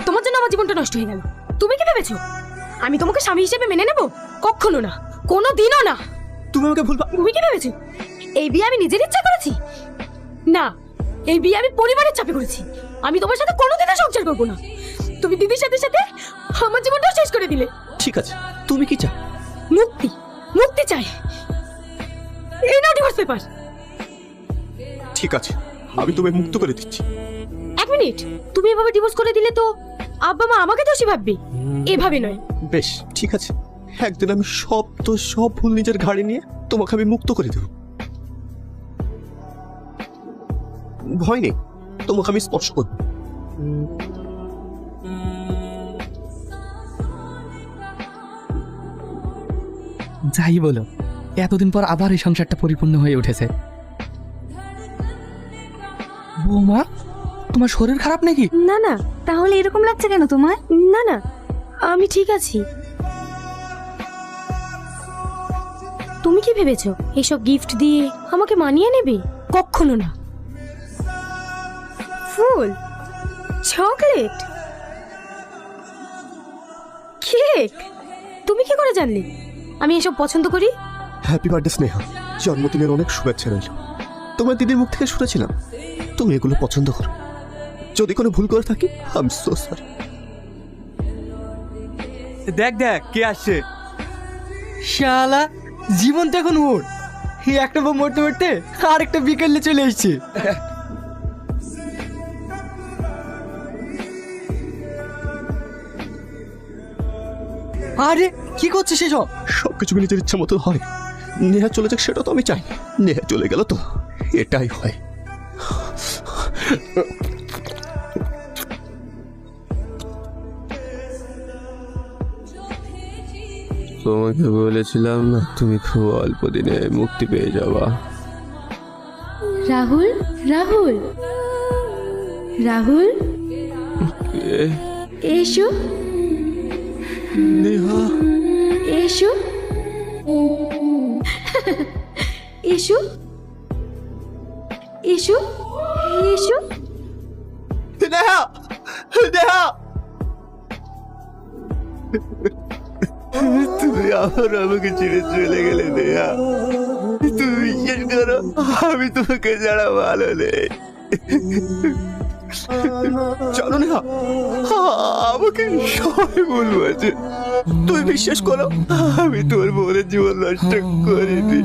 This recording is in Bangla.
তোমার জন্য আমার জীবনটা নষ্ট হয়ে গেল। তুমি কি ভেবেছো আমি তোমাকে স্বামী হিসেবে মেনে নেব? কখনো না, কোনো দিনও না। তুমি আমাকে ভুল তুমি কি ভেবেছো এই বিয়ে আমি নিজের ইচ্ছা করেছি? না, এই বিয়ে আমি পরিবারের চাপে করেছি। আমি তোমার সাথে কোনোদিনও সংসার করবো না। তুমি দিদির সাথে সাথে আমার জীবনটাও শেষ করে দিলে। ঠিক আছে, তুমি কি চাও? মুক্তি, মুক্তি চাই। এই নাও ডিভোর্স পেপার। ঠিক আছে, আমি তোমায় মুক্ত করে দিচ্ছি। এক মিনিট, তুমি এভাবে ডিভোর্স করে দিলে তো আব্বা মা আমাকে দোষী ভাববে। এভাবে নয়। বেশ, ঠিক আছে, একদিন আমি সব ভুল নিজের ঘাড়ে নিয়ে তোমাকে আমি মুক্ত করে দেব। ভয় নেই, তোমাকে আমি স্পর্শ করব। যাই বলো, এতদিন পর আবার এই সংসারটা পরিপূর্ণ হয়ে উঠেছে। বৌমা, তোমার শরীর খারাপ নাকি? না না, তাহলে এরকম লাগছে কেন তোমার? না না, আমি ঠিক আছি। তুমি কি ভেবেছো এইসব গিফট দিয়ে আমাকে মানিয়ে নেবে? কখনো না। ফুল, চকলেট, কেক, তুমি কি করে জানলে আমি এসব পছন্দ করি? হ্যাপি বার্থডে স্নেহা, জন্মদিনের অনেক শুভেচ্ছা রইল। তোমার দিদির মুখ থেকে শুনেছিলাম তুমি এগুলো পছন্দ করো। যদি কোনো ভুল করে থাকি, আই এম সো সরি। দেখ দেখ কে আসছে। শালা, জীবন তো এখন ওর। এই একটা বউ মরতে মরতে আরেকটা বিকেলে চলে এসছে। আরে কি করছিস এসব? সবকিছু নিজের ইচ্ছা মতো হয়। নেহা চলে যাক সেটা তো আমি চাই। নেহা চলে গেল তো এটাই হয়। তোমাকে বলেছিলাম না তুমি খুব অল্প দিনে মুক্তি পেয়ে যাবা। রাহুল, রাহুল, রাহুল, এসো নেহা, এসো, এসো, এসো, এসো। নেহা, নেহা, তুমি আবার আমাকে ছেড়ে চলে গেলে নেহা। তুমি বিশ্বাস করো, আমি তোমাকে ছাড়া ভালো নেই। জানো নেহা, আমাকে সবাই ভুল বলছে। তুমি বিশ্বাস করো, আমি তোর বোনের জীবন নষ্ট করিনি।